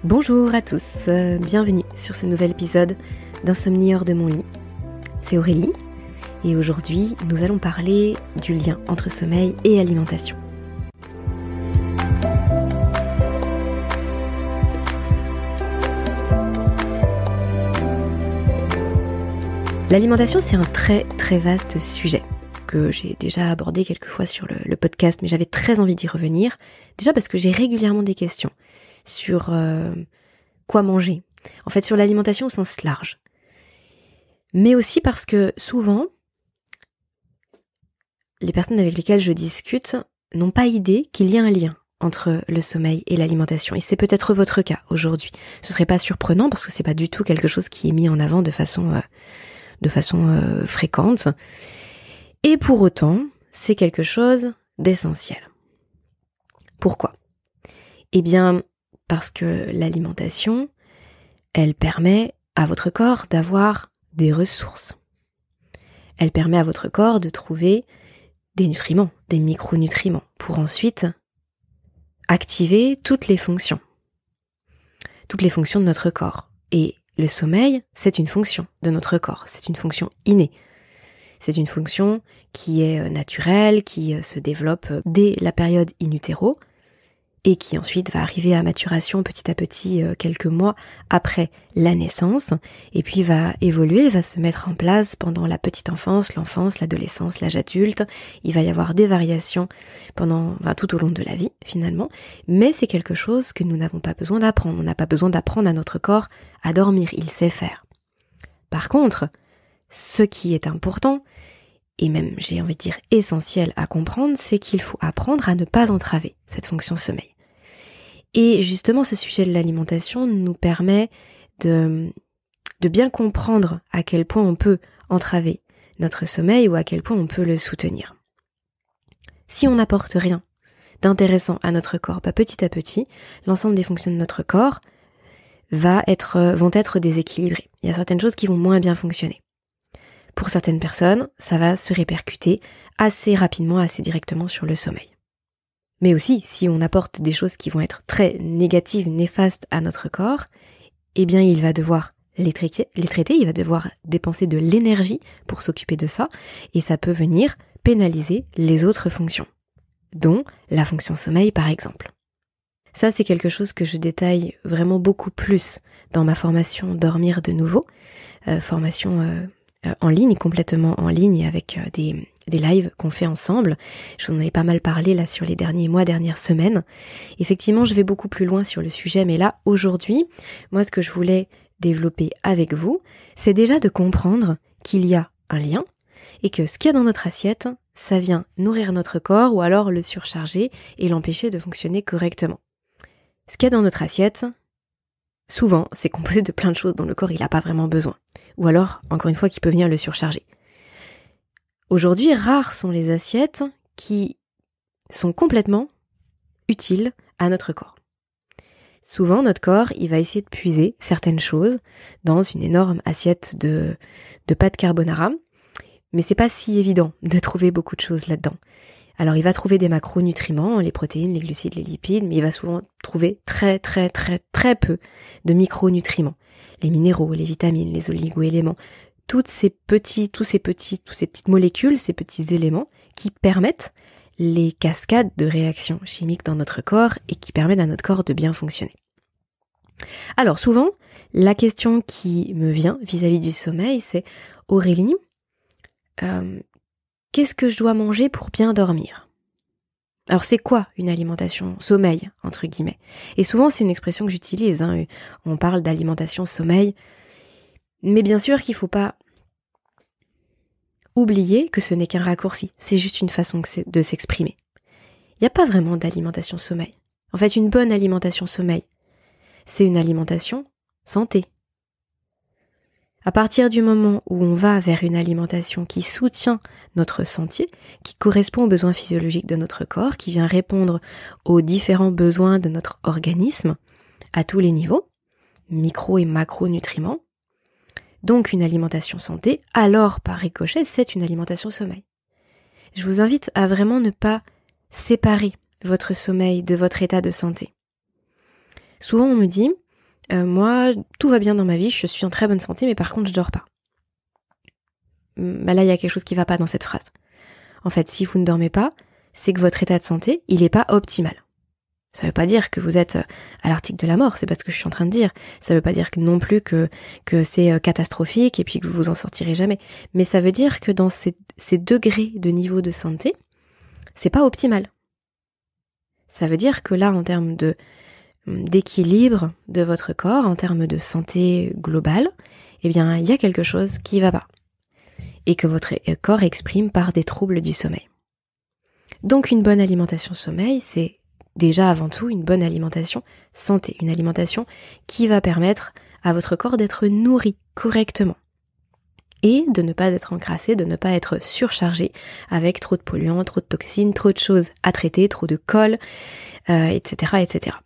Bonjour à tous, bienvenue sur ce nouvel épisode d'Insomnie hors de mon lit. C'est Aurélie et aujourd'hui nous allons parler du lien entre sommeil et alimentation. L'alimentation, c'est un très très vaste sujet que j'ai déjà abordé quelques fois sur le podcast, mais j'avais très envie d'y revenir. Déjà parce que j'ai régulièrement des questions sur quoi manger. En fait, sur l'alimentation au sens large. Mais aussi parce que souvent, les personnes avec lesquelles je discute n'ont pas idée qu'il y a un lien entre le sommeil et l'alimentation. Et c'est peut-être votre cas aujourd'hui. Ce serait pas surprenant parce que c'est pas du tout quelque chose qui est mis en avant de façon fréquente. Et pour autant, c'est quelque chose d'essentiel. Pourquoi ? Eh bien, parce que l'alimentation, elle permet à votre corps d'avoir des ressources. Elle permet à votre corps de trouver des nutriments, des micronutriments, pour ensuite activer toutes les fonctions de notre corps. Et le sommeil, c'est une fonction de notre corps, c'est une fonction innée. C'est une fonction qui est naturelle, qui se développe dès la période in utero et qui ensuite va arriver à maturation petit à petit quelques mois après la naissance et puis va évoluer, va se mettre en place pendant la petite enfance, l'enfance, l'adolescence, l'âge adulte. Il va y avoir des variations tout au long de la vie finalement, mais c'est quelque chose que nous n'avons pas besoin d'apprendre. On n'a pas besoin d'apprendre à notre corps à dormir, il sait faire. Par contre, ce qui est important, et même j'ai envie de dire essentiel à comprendre, c'est qu'il faut apprendre à ne pas entraver cette fonction sommeil. Et justement, ce sujet de l'alimentation nous permet de bien comprendre à quel point on peut entraver notre sommeil ou à quel point on peut le soutenir. Si on n'apporte rien d'intéressant à notre corps, petit à petit, l'ensemble des fonctions de notre corps vont être déséquilibrées. Il y a certaines choses qui vont moins bien fonctionner. Pour certaines personnes, ça va se répercuter assez rapidement, assez directement sur le sommeil. Mais aussi, si on apporte des choses qui vont être très négatives, néfastes à notre corps, eh bien il va devoir les traiter, il va devoir dépenser de l'énergie pour s'occuper de ça, et ça peut venir pénaliser les autres fonctions, dont la fonction sommeil par exemple. Ça, c'est quelque chose que je détaille vraiment beaucoup plus dans ma formation Dormir de nouveau, formation en ligne, complètement en ligne, avec des lives qu'on fait ensemble. Je vous en avais pas mal parlé là sur les derniers mois, dernières semaines. Effectivement, je vais beaucoup plus loin sur le sujet, mais là, aujourd'hui, moi, ce que je voulais développer avec vous, c'est déjà de comprendre qu'il y a un lien et que ce qu'il y a dans notre assiette, ça vient nourrir notre corps ou alors le surcharger et l'empêcher de fonctionner correctement. Ce qu'il y a dans notre assiette, souvent, c'est composé de plein de choses dont le corps il n'a pas vraiment besoin. Ou alors, encore une fois, qui peut venir le surcharger. Aujourd'hui, rares sont les assiettes qui sont complètement utiles à notre corps. Souvent, notre corps, il va essayer de puiser certaines choses dans une énorme assiette de pâte carbonara, mais c'est pas si évident de trouver beaucoup de choses là-dedans. Alors, il va trouver des macronutriments, les protéines, les glucides, les lipides, mais il va souvent trouver très très très très peu de micronutriments. Les minéraux, les vitamines, les oligo-éléments, tous ces petites molécules, ces petits éléments qui permettent les cascades de réactions chimiques dans notre corps et qui permettent à notre corps de bien fonctionner. Alors souvent, la question qui me vient vis-à-vis du sommeil, c'est « Aurélie, qu'est-ce que je dois manger pour bien dormir ?» Alors c'est quoi une alimentation sommeil, entre guillemets ? Et souvent c'est une expression que j'utilise, on parle d'alimentation sommeil, mais bien sûr qu'il ne faut pas oublier que ce n'est qu'un raccourci, c'est juste une façon de s'exprimer. Il n'y a pas vraiment d'alimentation sommeil. En fait, une bonne alimentation sommeil, c'est une alimentation santé. À partir du moment où on va vers une alimentation qui soutient notre santé, qui correspond aux besoins physiologiques de notre corps, qui vient répondre aux différents besoins de notre organisme à tous les niveaux, micro et macronutriments, donc une alimentation santé, alors par ricochet, c'est une alimentation sommeil. Je vous invite à vraiment ne pas séparer votre sommeil de votre état de santé. Souvent on me dit moi, tout va bien dans ma vie, je suis en très bonne santé, mais par contre, je dors pas. Là, il y a quelque chose qui va pas dans cette phrase. En fait, si vous ne dormez pas, c'est que votre état de santé, il est pas optimal. Ça veut pas dire que vous êtes à l'article de la mort, c'est pas ce que je suis en train de dire. Ça veut pas dire non plus que c'est catastrophique et puis que vous vous en sortirez jamais. Mais ça veut dire que dans ces degrés de niveau de santé, c'est pas optimal. Ça veut dire que là, en termes d'équilibre de votre corps, en termes de santé globale, eh bien, il y a quelque chose qui va pas. Et que votre corps exprime par des troubles du sommeil. Donc une bonne alimentation sommeil, c'est déjà avant tout une bonne alimentation santé, une alimentation qui va permettre à votre corps d'être nourri correctement et de ne pas être encrassé, de ne pas être surchargé avec trop de polluants, trop de toxines, trop de choses à traiter, trop de colle, etc., etc.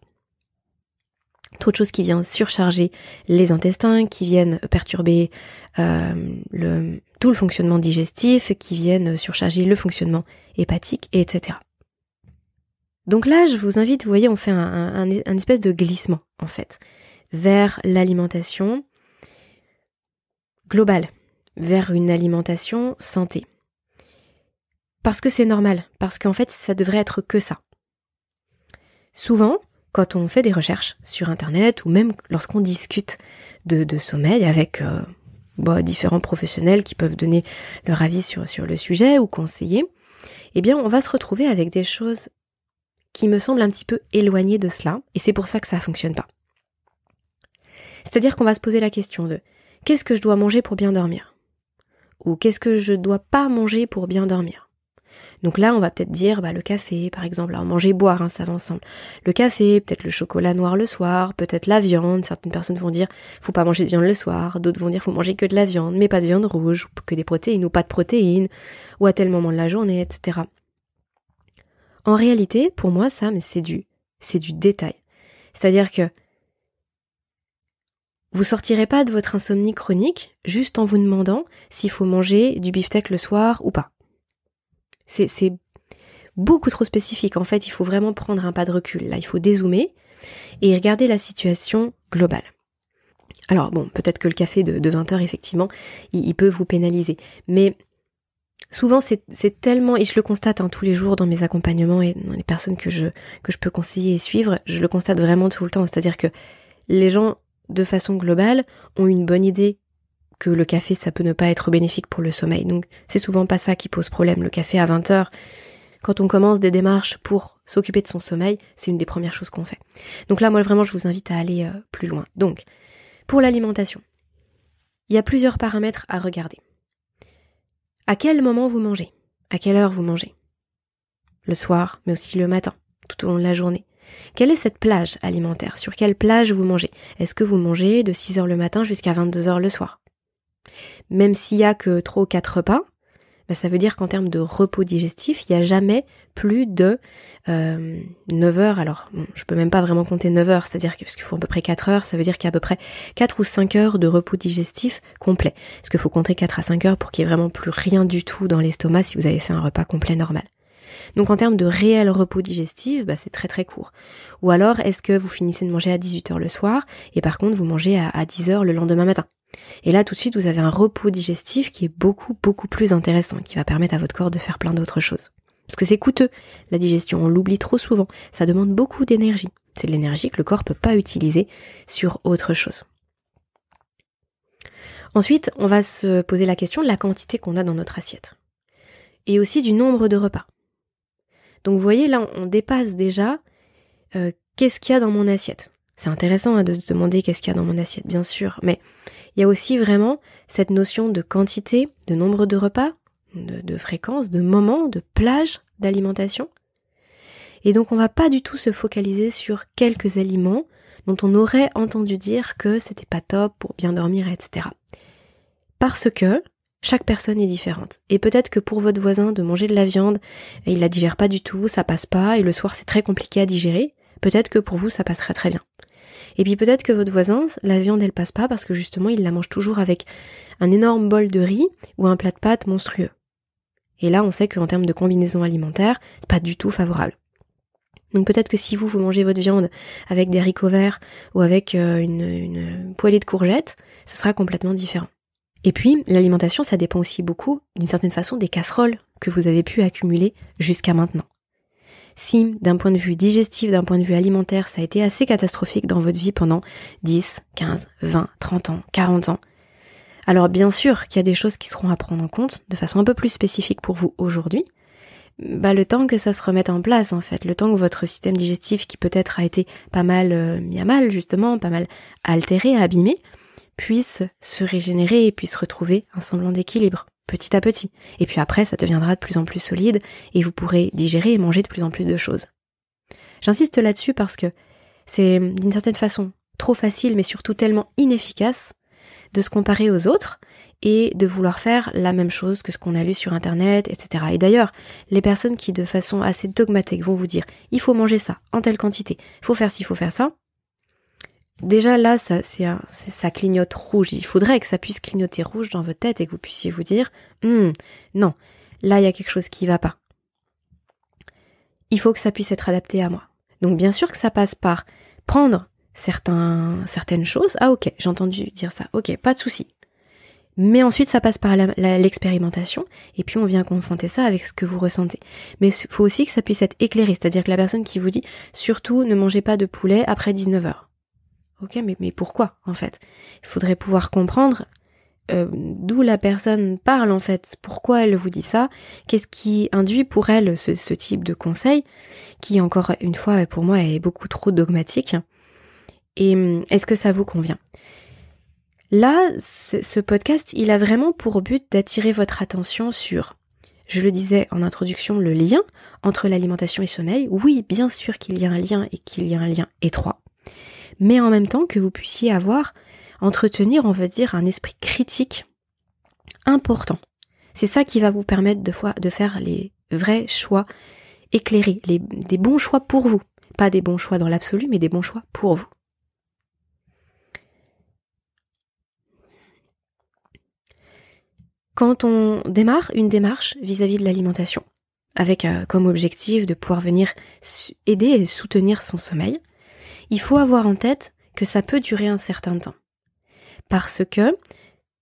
Trop de choses qui viennent surcharger les intestins, qui viennent perturber tout le fonctionnement digestif, qui viennent surcharger le fonctionnement hépatique, etc. Donc là, je vous invite, vous voyez, on fait un espèce de glissement, en fait, vers l'alimentation globale, vers une alimentation santé. Parce que c'est normal, parce qu'en fait, ça devrait être que ça. Souvent, quand on fait des recherches sur Internet, ou même lorsqu'on discute de sommeil avec différents professionnels qui peuvent donner leur avis sur le sujet ou conseiller, eh bien, on va se retrouver avec des choses qui me semblent un petit peu éloignées de cela, et c'est pour ça que ça fonctionne pas. C'est-à-dire qu'on va se poser la question de qu'est-ce que je dois manger pour bien dormir ? Ou qu'est-ce que je dois pas manger pour bien dormir ? Donc là, on va peut-être dire le café, par exemple. Alors manger, boire, ça va ensemble. Le café, peut-être le chocolat noir le soir, peut-être la viande. Certaines personnes vont dire faut pas manger de viande le soir, d'autres vont dire faut manger que de la viande, mais pas de viande rouge, que des protéines ou pas de protéines, ou à tel moment de la journée, etc. En réalité, pour moi, ça, mais c'est du détail. C'est-à-dire que vous sortirez pas de votre insomnie chronique juste en vous demandant s'il faut manger du beefsteak le soir ou pas. C'est beaucoup trop spécifique. En fait, il faut vraiment prendre un pas de recul. Là, il faut dézoomer et regarder la situation globale. Alors bon, peut-être que le café de 20h, effectivement, il peut vous pénaliser. Mais souvent, c'est tellement, et je le constate tous les jours dans mes accompagnements et dans les personnes que je peux conseiller et suivre, je le constate vraiment tout le temps. C'est-à-dire que les gens, de façon globale, ont une bonne idée que le café, ça peut ne pas être bénéfique pour le sommeil. Donc, c'est souvent pas ça qui pose problème. Le café à 20h, quand on commence des démarches pour s'occuper de son sommeil, c'est une des premières choses qu'on fait. Donc là, moi, vraiment, je vous invite à aller plus loin. Donc, pour l'alimentation, il y a plusieurs paramètres à regarder. À quel moment vous mangez ? À quelle heure vous mangez ? Le soir, mais aussi le matin, tout au long de la journée. Quelle est cette plage alimentaire ? Sur quelle plage vous mangez ? Est-ce que vous mangez de 6h le matin jusqu'à 22h le soir ? Même s'il y a que 3 ou 4 repas, ça veut dire qu'en termes de repos digestif, il n'y a jamais plus de 9 heures. Alors, je peux même pas vraiment compter 9 heures, c'est-à-dire qu'il faut à peu près 4 heures, ça veut dire qu'il y a à peu près 4 ou 5 heures de repos digestif complet. Parce qu'il faut compter 4 à 5 heures pour qu'il n'y ait vraiment plus rien du tout dans l'estomac si vous avez fait un repas complet normal. Donc en termes de réel repos digestif, c'est très très court. Ou alors, est-ce que vous finissez de manger à 18h le soir et par contre vous mangez à 10h le lendemain matin ? Et là tout de suite vous avez un repos digestif qui est beaucoup beaucoup plus intéressant, qui va permettre à votre corps de faire plein d'autres choses. Parce que c'est coûteux, la digestion, on l'oublie trop souvent, ça demande beaucoup d'énergie. C'est de l'énergie que le corps peut pas utiliser sur autre chose. Ensuite, on va se poser la question de la quantité qu'on a dans notre assiette. Et aussi du nombre de repas. Donc vous voyez, là, on dépasse déjà qu'est-ce qu'il y a dans mon assiette. C'est intéressant de se demander qu'est-ce qu'il y a dans mon assiette, bien sûr, mais il y a aussi vraiment cette notion de quantité, de nombre de repas, de fréquence, de moments, de plage d'alimentation. Et donc on va pas du tout se focaliser sur quelques aliments dont on aurait entendu dire que c'était pas top pour bien dormir, etc. Parce que chaque personne est différente. Et peut-être que pour votre voisin, de manger de la viande, il la digère pas du tout, ça passe pas, et le soir c'est très compliqué à digérer. Peut-être que pour vous, ça passerait très bien. Et puis peut-être que votre voisin, la viande, elle passe pas parce que justement, il la mange toujours avec un énorme bol de riz ou un plat de pâtes monstrueux. Et là, on sait qu'en termes de combinaison alimentaire, c'est pas du tout favorable. Donc peut-être que si vous mangez votre viande avec des haricots verts ou avec une poêlée de courgettes, ce sera complètement différent. Et puis, l'alimentation, ça dépend aussi beaucoup, d'une certaine façon, des casseroles que vous avez pu accumuler jusqu'à maintenant. Si, d'un point de vue digestif, d'un point de vue alimentaire, ça a été assez catastrophique dans votre vie pendant 10, 15, 20, 30 ans, 40 ans, alors bien sûr qu'il y a des choses qui seront à prendre en compte de façon un peu plus spécifique pour vous aujourd'hui, le temps que ça se remette en place en fait, le temps que votre système digestif qui peut-être a été pas mal mis à mal justement, pas mal altéré, abîmé, puisse se régénérer et puisse retrouver un semblant d'équilibre petit à petit. Et puis après, ça deviendra de plus en plus solide et vous pourrez digérer et manger de plus en plus de choses. J'insiste là-dessus parce que c'est d'une certaine façon trop facile mais surtout tellement inefficace de se comparer aux autres et de vouloir faire la même chose que ce qu'on a lu sur internet, etc. Et d'ailleurs, les personnes qui de façon assez dogmatique vont vous dire « il faut manger ça en telle quantité, il faut faire ci, il faut faire ça », déjà là, ça clignote rouge. Il faudrait que ça puisse clignoter rouge dans votre tête et que vous puissiez vous dire « non, là il y a quelque chose qui va pas. Il faut que ça puisse être adapté à moi. » Donc bien sûr que ça passe par prendre certaines choses. Ah ok, j'ai entendu dire ça. Ok, pas de souci. Mais ensuite, ça passe par l'expérimentation, et puis on vient confronter ça avec ce que vous ressentez. Mais il faut aussi que ça puisse être éclairé, c'est-à-dire que la personne qui vous dit « surtout ne mangez pas de poulet après 19h ». Ok, mais pourquoi en fait? Il faudrait pouvoir comprendre d'où la personne parle en fait, pourquoi elle vous dit ça, qu'est-ce qui induit pour elle ce type de conseil, qui encore une fois pour moi est beaucoup trop dogmatique, et est-ce que ça vous convient? Là, ce podcast, il a vraiment pour but d'attirer votre attention sur, je le disais en introduction, le lien entre l'alimentation et le sommeil. Oui, bien sûr qu'il y a un lien et qu'il y a un lien étroit, mais en même temps que vous puissiez entretenir, on va dire, un esprit critique important. C'est ça qui va vous permettre de faire les vrais choix éclairés, des bons choix pour vous. Pas des bons choix dans l'absolu, mais des bons choix pour vous. Quand on démarre une démarche vis-à-vis de l'alimentation, avec comme objectif de pouvoir venir aider et soutenir son sommeil, il faut avoir en tête que ça peut durer un certain temps. Parce que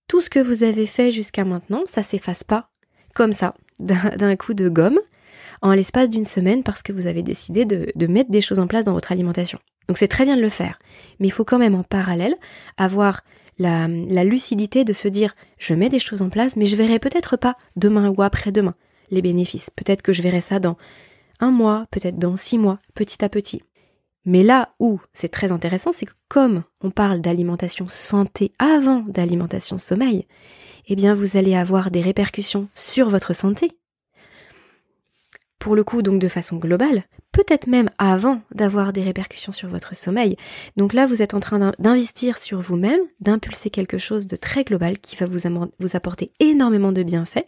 tout ce que vous avez fait jusqu'à maintenant, ça s'efface pas comme ça, d'un coup de gomme, en l'espace d'une semaine parce que vous avez décidé de mettre des choses en place dans votre alimentation. Donc c'est très bien de le faire, mais il faut quand même en parallèle avoir la lucidité de se dire je mets des choses en place, mais je verrai peut-être pas demain ou après-demain les bénéfices. Peut-être que je verrai ça dans 1 mois, peut-être dans 6 mois, petit à petit. Mais là où c'est très intéressant, c'est que comme on parle d'alimentation santé avant d'alimentation sommeil, eh bien vous allez avoir des répercussions sur votre santé. Pour le coup, donc de façon globale, peut-être même avant d'avoir des répercussions sur votre sommeil. Donc là, vous êtes en train d'investir sur vous-même, d'impulser quelque chose de très global qui va vous apporter énormément de bienfaits,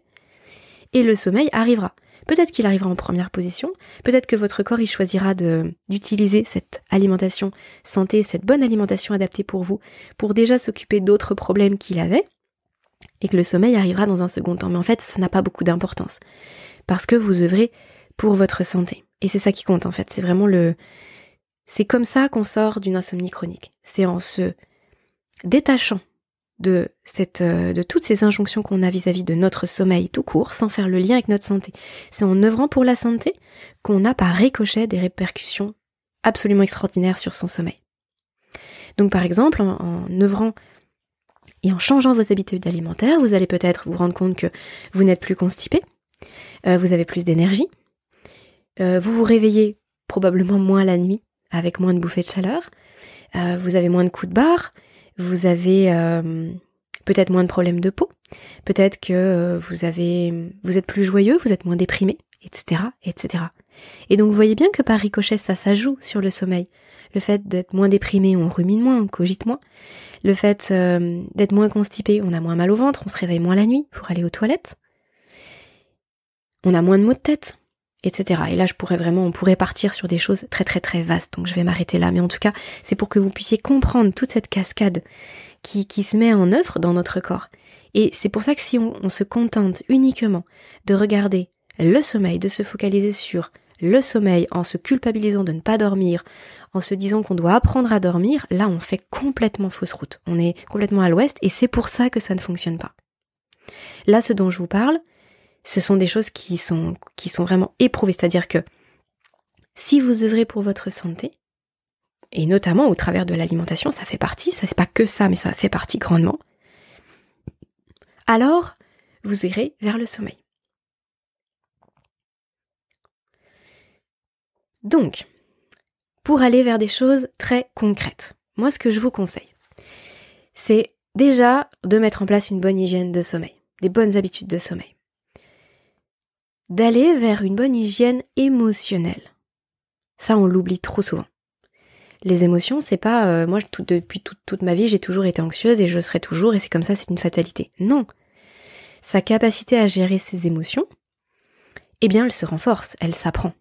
et le sommeil arrivera. Peut-être qu'il arrivera en première position, peut-être que votre corps il choisira d'utiliser cette alimentation santé, cette bonne alimentation adaptée pour vous, pour déjà s'occuper d'autres problèmes qu'il avait, et que le sommeil arrivera dans un second temps. Mais en fait, ça n'a pas beaucoup d'importance, parce que vous œuvrez pour votre santé. Et c'est ça qui compte en fait, c'est vraiment c'est comme ça qu'on sort d'une insomnie chronique. C'est en se détachant de toutes ces injonctions qu'on a vis-à-vis de notre sommeil tout court, sans faire le lien avec notre santé. C'est en œuvrant pour la santé qu'on a par ricochet des répercussions absolument extraordinaires sur son sommeil. Donc par exemple, en œuvrant et en changeant vos habitudes alimentaires, vous allez peut-être vous rendre compte que vous n'êtes plus constipé, vous avez plus d'énergie, vous vous réveillez probablement moins la nuit, avec moins de bouffées de chaleur, vous avez moins de coups de barre, vous avez peut-être moins de problèmes de peau, peut-être que vous êtes plus joyeux, vous êtes moins déprimé, etc., etc. Et donc vous voyez bien que par ricochet, ça joue sur le sommeil. Le fait d'être moins déprimé, on rumine moins, on cogite moins. Le fait d'être moins constipé, on a moins mal au ventre, on se réveille moins la nuit pour aller aux toilettes. On a moins de maux de tête, etc. Et là, on pourrait partir sur des choses très très très vastes, donc je vais m'arrêter là. Mais en tout cas, c'est pour que vous puissiez comprendre toute cette cascade qui se met en œuvre dans notre corps. Et c'est pour ça que si on se contente uniquement de regarder le sommeil, de se focaliser sur le sommeil en se culpabilisant de ne pas dormir, en se disant qu'on doit apprendre à dormir, là on fait complètement fausse route. On est complètement à l'ouest et c'est pour ça que ça ne fonctionne pas. Là, ce dont je vous parle, ce sont des choses qui sont vraiment éprouvées. C'est-à-dire que si vous œuvrez pour votre santé, et notamment au travers de l'alimentation, ça fait partie, ça c'est pas que ça, mais ça fait partie grandement, alors vous irez vers le sommeil. Donc, pour aller vers des choses très concrètes, moi ce que je vous conseille, c'est déjà de mettre en place une bonne hygiène de sommeil, des bonnes habitudes de sommeil. D'aller vers une bonne hygiène émotionnelle. Ça, on l'oublie trop souvent. Les émotions, c'est pas moi depuis toute ma vie, j'ai toujours été anxieuse et je serai toujours et c'est comme ça, c'est une fatalité. Non. Sa capacité à gérer ses émotions, eh bien, elle se renforce, elle s'apprend.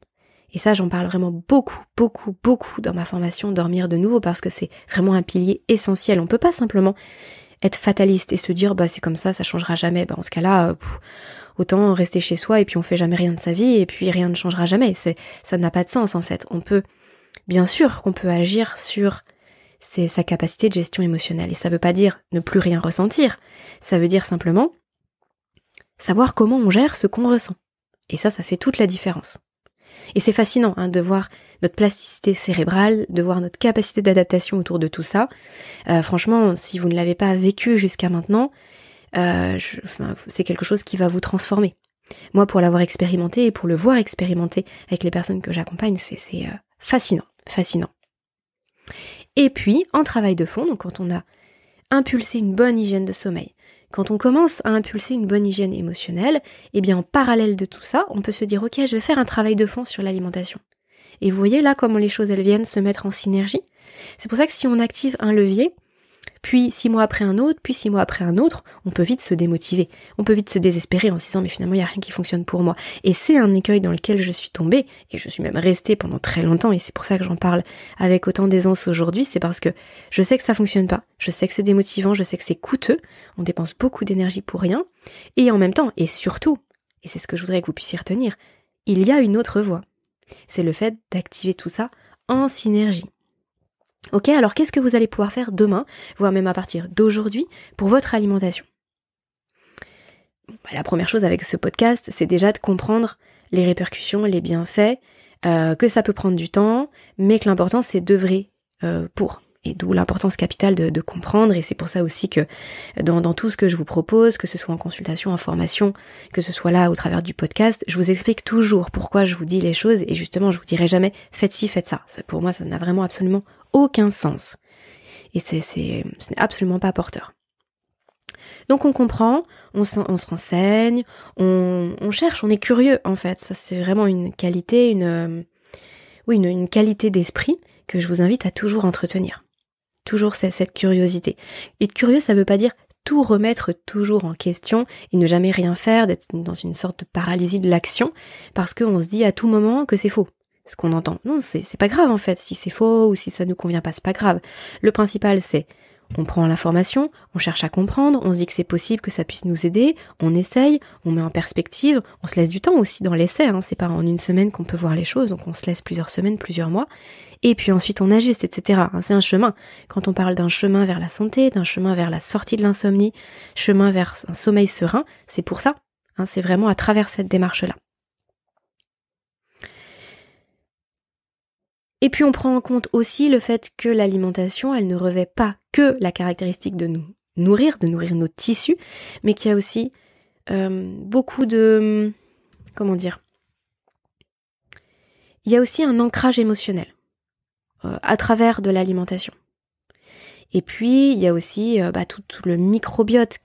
Et ça, j'en parle vraiment beaucoup dans ma formation Dormir de nouveau parce que c'est vraiment un pilier essentiel. On peut pas simplement être fataliste et se dire c'est comme ça changera jamais. En ce cas-là, autant rester chez soi et puis on fait jamais rien de sa vie et puis rien ne changera jamais. Ça n'a pas de sens en fait. Bien sûr qu'on peut agir sur sa capacité de gestion émotionnelle. Et ça veut pas dire ne plus rien ressentir. Ça veut dire simplement savoir comment on gère ce qu'on ressent. Et ça fait toute la différence. Et c'est fascinant de voir notre plasticité cérébrale, de voir notre capacité d'adaptation autour de tout ça. Franchement, si vous ne l'avez pas vécu jusqu'à maintenant, c'est quelque chose qui va vous transformer. Moi, pour l'avoir expérimenté et pour le voir expérimenter avec les personnes que j'accompagne, c'est fascinant. Et puis, en travail de fond, donc quand on a impulsé une bonne hygiène de sommeil, quand on commence à impulser une bonne hygiène émotionnelle, eh bien en parallèle de tout ça, on peut se dire ok, je vais faire un travail de fond sur l'alimentation. Et vous voyez là comment les choses elles viennent se mettre en synergie. C'est pour ça que si on active un levier, puis 6 mois après un autre, puis 6 mois après un autre, on peut vite se démotiver, on peut vite se désespérer en se disant mais finalement il n'y a rien qui fonctionne pour moi. Et c'est un écueil dans lequel je suis tombée, et je suis même restée pendant très longtemps, et c'est pour ça que j'en parle avec autant d'aisance aujourd'hui, c'est parce que je sais que ça fonctionne pas, je sais que c'est démotivant, je sais que c'est coûteux, on dépense beaucoup d'énergie pour rien, et en même temps, et surtout, et c'est ce que je voudrais que vous puissiez retenir, il y a une autre voie. C'est le fait d'activer tout ça en synergie. Ok, alors qu'est-ce que vous allez pouvoir faire demain, voire même à partir d'aujourd'hui, pour votre alimentation ? La première chose avec ce podcast, c'est déjà de comprendre les répercussions, les bienfaits, que ça peut prendre du temps, mais que l'important c'est d'œuvrer pour. Et d'où l'importance capitale de comprendre, et c'est pour ça aussi que dans tout ce que je vous propose, que ce soit en consultation, en formation, que ce soit là au travers du podcast, je vous explique toujours pourquoi je vous dis les choses, et justement je vous dirai jamais faites ci, faites ça. Pour moi ça n'a vraiment absolument aucun sens. Et ce n'est absolument pas porteur. Donc on comprend, on se renseigne, on cherche, on est curieux en fait. Ça c'est vraiment une qualité, une qualité d'esprit que je vous invite à toujours entretenir. Toujours cette curiosité. Être curieux, ça veut pas dire tout remettre toujours en question et ne jamais rien faire, d'être dans une sorte de paralysie de l'action, parce qu'on se dit à tout moment que c'est faux. Ce qu'on entend. Non, c'est pas grave en fait, si c'est faux ou si ça nous convient pas, c'est pas grave. Le principal c'est, on prend l'information, on cherche à comprendre, on se dit que c'est possible, que ça puisse nous aider, on essaye, on met en perspective, on se laisse du temps aussi dans l'essai, c'est pas en une semaine qu'on peut voir les choses, donc on se laisse plusieurs semaines, plusieurs mois, et puis ensuite on ajuste, etc. C'est un chemin. Quand on parle d'un chemin vers la santé, d'un chemin vers la sortie de l'insomnie, chemin vers un sommeil serein, c'est pour ça, c'est vraiment à travers cette démarche-là. Et puis on prend en compte aussi le fait que l'alimentation, elle ne revêt pas que la caractéristique de nous nourrir, de nourrir nos tissus, mais qu'il y a aussi beaucoup de... Il y a aussi un ancrage émotionnel à travers de l'alimentation. Et puis il y a aussi tout le microbiote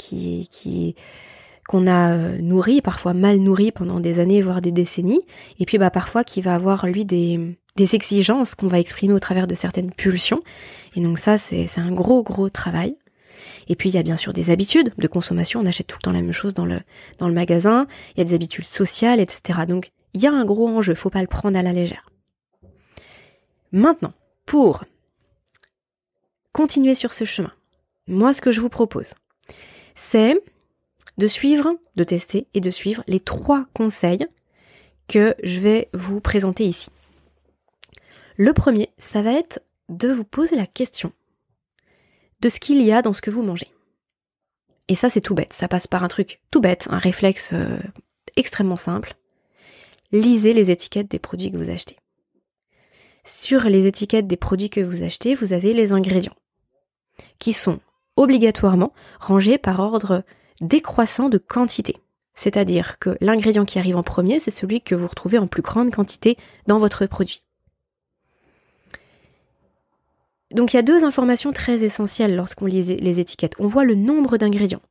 qu'on a nourri, parfois mal nourri pendant des années, voire des décennies, et puis parfois qui va avoir lui des exigences qu'on va exprimer au travers de certaines pulsions. Et donc ça, c'est un gros travail. Et puis il y a bien sûr des habitudes de consommation, on achète tout le temps la même chose dans le magasin, il y a des habitudes sociales, etc. Donc il y a un gros enjeu, faut pas le prendre à la légère. Maintenant, pour continuer sur ce chemin, moi ce que je vous propose, c'est de tester et de suivre les 3 conseils que je vais vous présenter ici. Le premier, ça va être de vous poser la question de ce qu'il y a dans ce que vous mangez. Et ça, c'est tout bête. Ça passe par un truc tout bête, un réflexe extrêmement simple. Lisez les étiquettes des produits que vous achetez. Sur les étiquettes des produits que vous achetez, vous avez les ingrédients qui sont obligatoirement rangés par ordre décroissant de quantité. C'est-à-dire que l'ingrédient qui arrive en premier, c'est celui que vous retrouvez en plus grande quantité dans votre produit. Donc il y a deux informations très essentielles lorsqu'on lit les étiquettes. On voit le nombre d'ingrédients.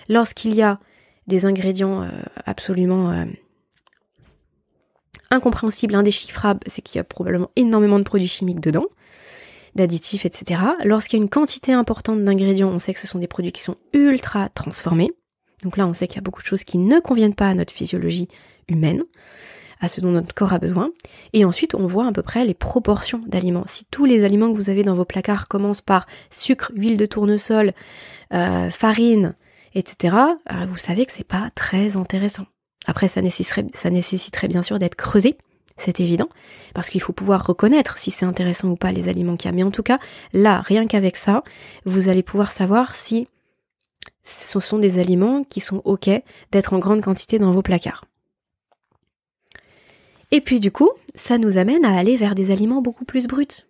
Lorsqu'il y a des ingrédients absolument incompréhensibles, indéchiffrables, c'est qu'il y a probablement énormément de produits chimiques dedans, d'additifs, etc. Lorsqu'il y a une quantité importante d'ingrédients, on sait que ce sont des produits qui sont ultra transformés. Donc là, on sait qu'il y a beaucoup de choses qui ne conviennent pas à notre physiologie humaine, à ce dont notre corps a besoin. Et ensuite, on voit à peu près les proportions d'aliments. Si tous les aliments que vous avez dans vos placards commencent par sucre, huile de tournesol, farine, etc., vous savez que c'est pas très intéressant. Après, ça nécessiterait bien sûr d'être creusé, c'est évident, parce qu'il faut pouvoir reconnaître si c'est intéressant ou pas les aliments qu'il y a. Mais en tout cas, là, rien qu'avec ça, vous allez pouvoir savoir si ce sont des aliments qui sont OK d'être en grande quantité dans vos placards. Et puis du coup, ça nous amène à aller vers des aliments beaucoup plus bruts.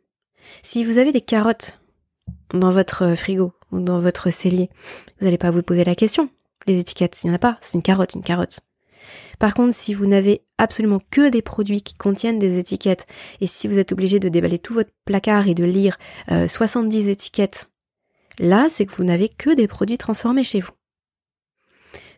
Si vous avez des carottes dans votre frigo ou dans votre cellier, vous n'allez pas vous poser la question. Les étiquettes, il n'y en a pas, c'est une carotte, une carotte. Par contre, si vous n'avez absolument que des produits qui contiennent des étiquettes, et si vous êtes obligé de déballer tout votre placard et de lire 70 étiquettes, là, c'est que vous n'avez que des produits transformés chez vous.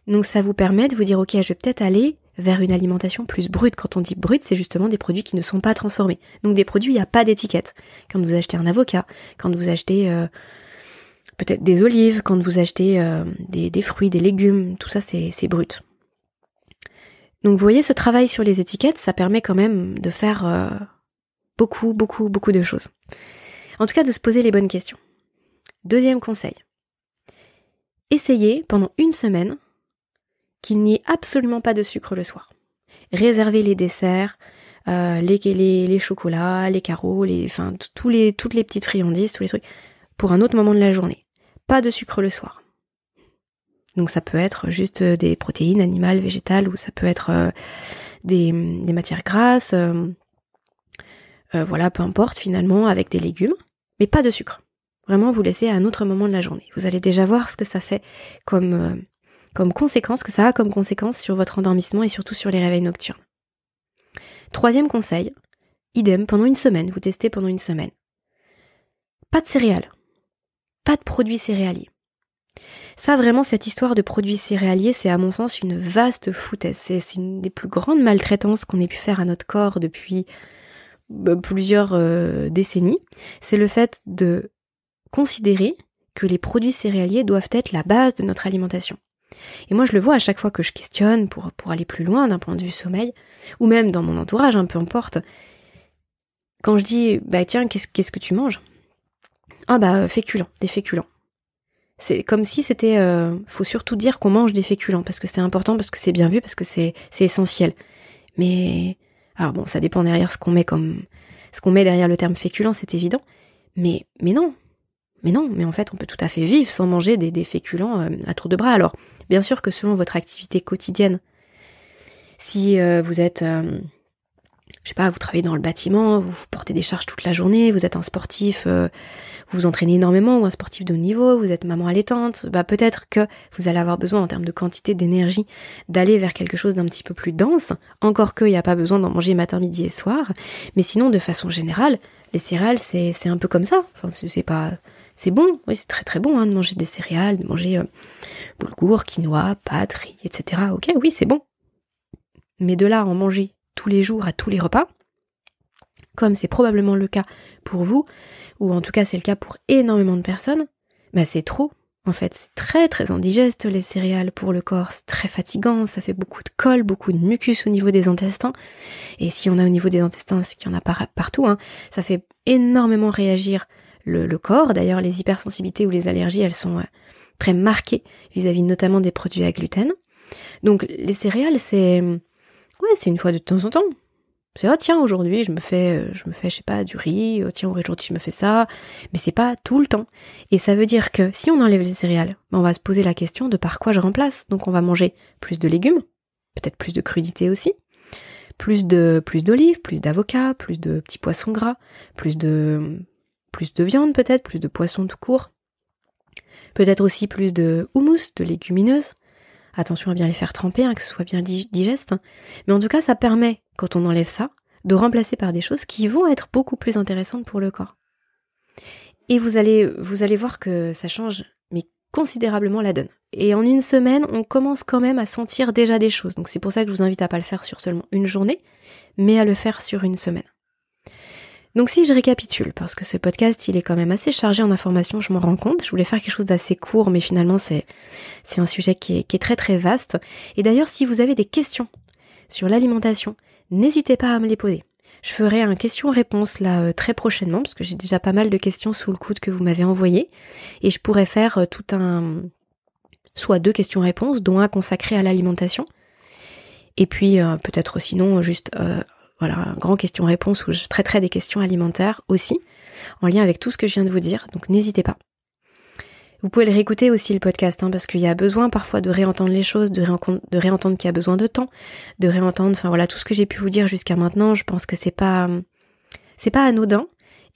Donc ça vous permet de vous dire, ok, je vais peut-être aller vers une alimentation plus brute. Quand on dit brute, c'est justement des produits qui ne sont pas transformés. Donc des produits, il n'y a pas d'étiquette. Quand vous achetez un avocat, quand vous achetez peut-être des olives, quand vous achetez des fruits, des légumes, tout ça c'est brut. Donc vous voyez, ce travail sur les étiquettes, ça permet quand même de faire beaucoup de choses. En tout cas, de se poser les bonnes questions. Deuxième conseil. Essayez pendant une semaine qu'il n'y ait absolument pas de sucre le soir. Réservez les desserts, les chocolats, les carreaux, toutes les petites friandises, tous les trucs, pour un autre moment de la journée. Pas de sucre le soir. Donc ça peut être juste des protéines animales, végétales, ou ça peut être des matières grasses, voilà, peu importe finalement, avec des légumes, mais pas de sucre. Vraiment, vous laissez à un autre moment de la journée. Vous allez déjà voir ce que ça fait comme conséquence, que ça a comme conséquence sur votre endormissement et surtout sur les réveils nocturnes. Troisième conseil, idem, pendant une semaine, vous testez pendant une semaine. Pas de céréales, pas de produits céréaliers. Ça, vraiment, cette histoire de produits céréaliers, c'est à mon sens une vaste foutaise. C'est une des plus grandes maltraitances qu'on ait pu faire à notre corps depuis plusieurs décennies. C'est le fait de considérer que les produits céréaliers doivent être la base de notre alimentation. Et moi, je le vois à chaque fois que je questionne pour aller plus loin d'un point de vue sommeil, ou même dans mon entourage, peu importe. Quand je dis, tiens, qu'est-ce que tu manges ? Féculents, des féculents. C'est comme si c'était, faut surtout dire qu'on mange des féculents, parce que c'est important, parce que c'est bien vu, parce que c'est essentiel. Mais, alors bon, ça dépend derrière ce qu'on met derrière le terme féculent, c'est évident. Mais non. Mais en fait, on peut tout à fait vivre sans manger des féculents à tour de bras. Alors, bien sûr que selon votre activité quotidienne, si vous êtes, vous travaillez dans le bâtiment, vous portez des charges toute la journée, vous êtes un sportif, vous vous entraînez énormément, ou un sportif de haut niveau, vous êtes maman allaitante, peut-être que vous allez avoir besoin en termes de quantité d'énergie d'aller vers quelque chose d'un petit peu plus dense, encore qu'il n'y a pas besoin d'en manger matin, midi et soir, mais sinon, de façon générale, les céréales, c'est un peu comme ça. Enfin, c'est bon, oui, c'est très très bon de manger des céréales, de manger boulgour, quinoa, pâtes, riz, etc. Ok, oui, c'est bon. Mais de là à en manger tous les jours à tous les repas, comme c'est probablement le cas pour vous, ou en tout cas c'est le cas pour énormément de personnes, c'est trop. En fait, c'est très très indigeste les céréales pour le corps, c'est très fatigant, ça fait beaucoup de colle, beaucoup de mucus au niveau des intestins, et si on a au niveau des intestins, c'est qu'il y en a partout, ça fait énormément réagir le corps. D'ailleurs, les hypersensibilités ou les allergies, elles sont très marquées vis-à-vis notamment des produits à gluten. Donc les céréales, c'est Ouais, c'est une fois de temps en temps. C'est tiens, aujourd'hui je me fais je sais pas, du riz, tiens, aujourd'hui je me fais ça, mais c'est pas tout le temps. Et ça veut dire que si on enlève les céréales, on va se poser la question de par quoi je remplace. Donc on va manger plus de légumes, peut-être plus de crudités aussi, plus d'olives, plus d'avocats, plus de petits poissons gras, plus de viande peut-être, plus de poissons tout court. Peut-être aussi plus de houmous, de légumineuses. Attention à bien les faire tremper, que ce soit bien digeste. Mais en tout cas, ça permet, quand on enlève ça, de remplacer par des choses qui vont être beaucoup plus intéressantes pour le corps. Et vous allez voir que ça change, mais considérablement la donne. Et en une semaine, on commence quand même à sentir déjà des choses. Donc c'est pour ça que je vous invite à pas le faire sur seulement une journée, mais à le faire sur une semaine. Donc si je récapitule, parce que ce podcast il est quand même assez chargé en informations, je m'en rends compte, je voulais faire quelque chose d'assez court, mais finalement c'est un sujet qui est très très vaste. Et d'ailleurs si vous avez des questions sur l'alimentation, n'hésitez pas à me les poser. Je ferai un question-réponse là très prochainement, parce que j'ai déjà pas mal de questions sous le coude que vous m'avez envoyées, et je pourrais faire soit 2 questions-réponses, dont un consacré à l'alimentation, et puis peut-être sinon juste... un grand question-réponse où je traiterai des questions alimentaires aussi, en lien avec tout ce que je viens de vous dire, donc n'hésitez pas. Vous pouvez le réécouter aussi le podcast, parce qu'il y a besoin parfois de réentendre les choses, de réentendre qu'il y a besoin de temps, de réentendre, tout ce que j'ai pu vous dire jusqu'à maintenant, je pense que c'est pas anodin,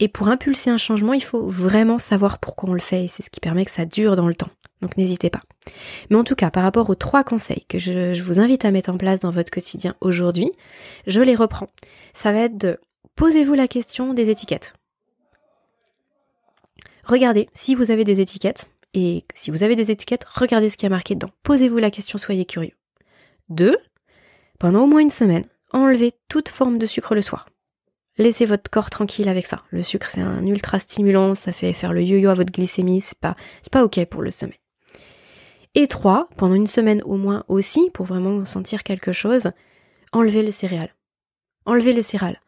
et pour impulser un changement, il faut vraiment savoir pourquoi on le fait, et c'est ce qui permet que ça dure dans le temps. Donc n'hésitez pas. Mais en tout cas, par rapport aux 3 conseils que je vous invite à mettre en place dans votre quotidien aujourd'hui, je les reprends. Ça va être de posez-vous la question des étiquettes. Regardez si vous avez des étiquettes, et si vous avez des étiquettes, regardez ce qui est marqué dedans. Posez-vous la question, soyez curieux. 2, pendant au moins une semaine, enlevez toute forme de sucre le soir. Laissez votre corps tranquille avec ça. Le sucre, c'est un ultra stimulant, ça fait faire le yo-yo à votre glycémie, c'est pas ok pour le sommeil. Et 3, pendant une semaine au moins aussi, pour vraiment sentir quelque chose, enlevez les céréales. Enlevez les céréales.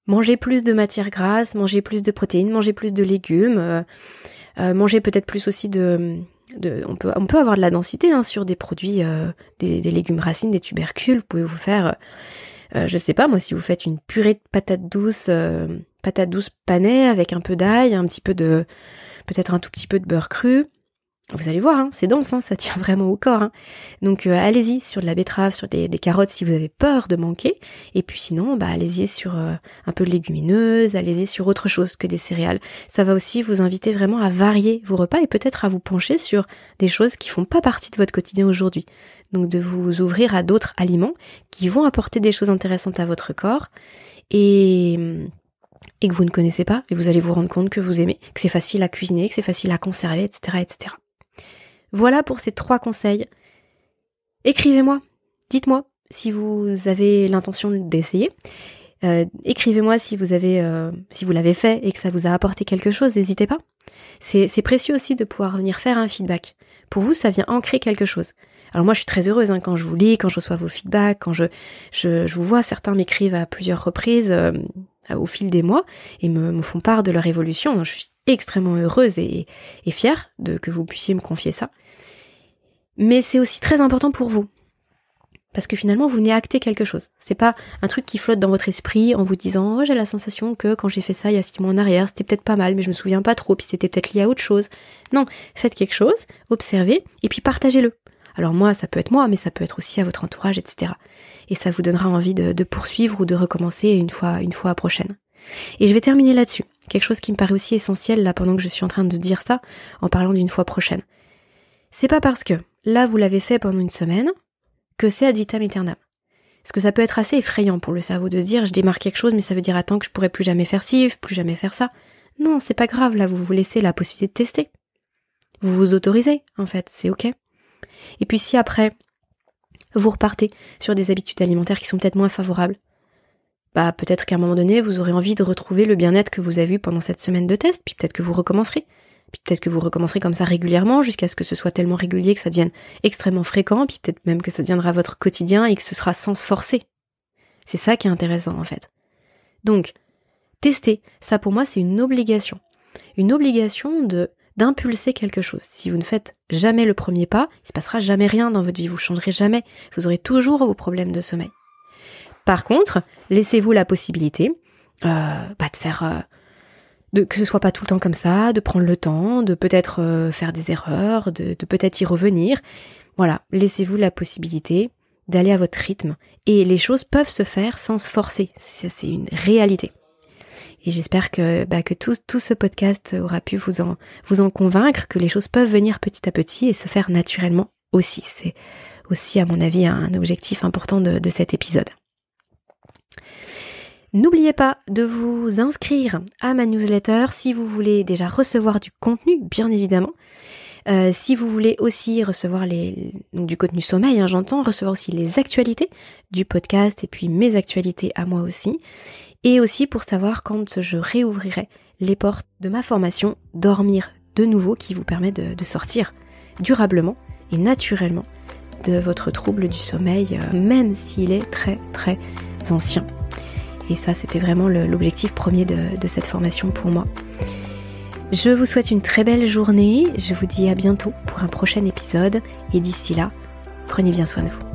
Mangez plus de matières grasses, mangez plus de protéines, mangez plus de légumes, mangez peut-être plus aussi on peut avoir de la densité sur des produits, des légumes racines, des tubercules. Vous pouvez vous faire, je sais pas moi, si vous faites une purée de patates douces panée avec un peu d'ail, peut-être un tout petit peu de beurre cru. Vous allez voir, c'est dense, ça tient vraiment au corps. Donc allez-y sur de la betterave, sur des carottes si vous avez peur de manquer. Et puis sinon, allez-y sur un peu de légumineuses, allez-y sur autre chose que des céréales. Ça va aussi vous inviter vraiment à varier vos repas et peut-être à vous pencher sur des choses qui font pas partie de votre quotidien aujourd'hui. Donc de vous ouvrir à d'autres aliments qui vont apporter des choses intéressantes à votre corps et que vous ne connaissez pas. Et vous allez vous rendre compte que vous aimez, que c'est facile à cuisiner, que c'est facile à conserver, etc., etc. Voilà pour ces 3 conseils. Écrivez-moi, dites-moi si vous avez l'intention d'essayer. Écrivez-moi si vous l'avez fait et que ça vous a apporté quelque chose, n'hésitez pas. C'est précieux aussi de pouvoir venir faire un feedback. Pour vous, ça vient ancrer quelque chose. Alors moi, je suis très heureuse quand je vous lis, quand je reçois vos feedbacks, quand je vous vois, certains m'écrivent à plusieurs reprises au fil des mois et me font part de leur évolution. Je suis extrêmement heureuse et fière que vous puissiez me confier ça. Mais c'est aussi très important pour vous. Parce que finalement, vous venez acter quelque chose. C'est pas un truc qui flotte dans votre esprit en vous disant « Oh, j'ai la sensation que quand j'ai fait ça il y a 6 mois en arrière, c'était peut-être pas mal, mais je me souviens pas trop, puis c'était peut-être lié à autre chose. » Non, faites quelque chose, observez, et puis partagez-le. Alors moi, ça peut être moi, mais ça peut être aussi à votre entourage, etc. Et ça vous donnera envie de poursuivre ou de recommencer une fois prochaine. Et je vais terminer là-dessus. Quelque chose qui me paraît aussi essentiel là pendant que je suis en train de dire ça, en parlant d'une fois prochaine. C'est pas parce que là vous l'avez fait pendant une semaine que c'est ad vitam aeternam. Parce que ça peut être assez effrayant pour le cerveau de se dire je démarre quelque chose mais ça veut dire attends que je pourrai plus jamais faire ci, plus jamais faire ça. Non, c'est pas grave, là vous vous laissez la possibilité de tester. Vous vous autorisez en fait, c'est ok. Et puis si après vous repartez sur des habitudes alimentaires qui sont peut-être moins favorables, peut-être qu'à un moment donné vous aurez envie de retrouver le bien-être que vous avez eu pendant cette semaine de test, puis peut-être que vous recommencerez. Puis peut-être que vous recommencerez comme ça régulièrement jusqu'à ce que ce soit tellement régulier que ça devienne extrêmement fréquent, puis peut-être même que ça deviendra votre quotidien et que ce sera sans se forcer. C'est ça qui est intéressant en fait. Donc, tester, ça pour moi c'est une obligation. Une obligation d'impulser quelque chose. Si vous ne faites jamais le premier pas, il se passera jamais rien dans votre vie, vous changerez jamais, vous aurez toujours vos problèmes de sommeil. Par contre, laissez-vous la possibilité de faire... que ce soit pas tout le temps comme ça, de prendre le temps, de peut-être faire des erreurs, de peut-être y revenir. Voilà, laissez-vous la possibilité d'aller à votre rythme. Et les choses peuvent se faire sans se forcer. Ça, c'est une réalité. Et j'espère que tout ce podcast aura pu vous en convaincre, que les choses peuvent venir petit à petit et se faire naturellement aussi. C'est aussi, à mon avis, un objectif important de cet épisode. N'oubliez pas de vous inscrire à ma newsletter si vous voulez déjà recevoir du contenu, bien évidemment. Si vous voulez aussi recevoir du contenu sommeil, j'entends, recevoir aussi les actualités du podcast et puis mes actualités à moi aussi. Et aussi pour savoir quand je réouvrirai les portes de ma formation Dormir de nouveau, qui vous permet de sortir durablement et naturellement de votre trouble du sommeil, même s'il est très très ancien. Et ça, c'était vraiment l'objectif premier de cette formation pour moi. Je vous souhaite une très belle journée. Je vous dis à bientôt pour un prochain épisode. Et d'ici là, prenez bien soin de vous.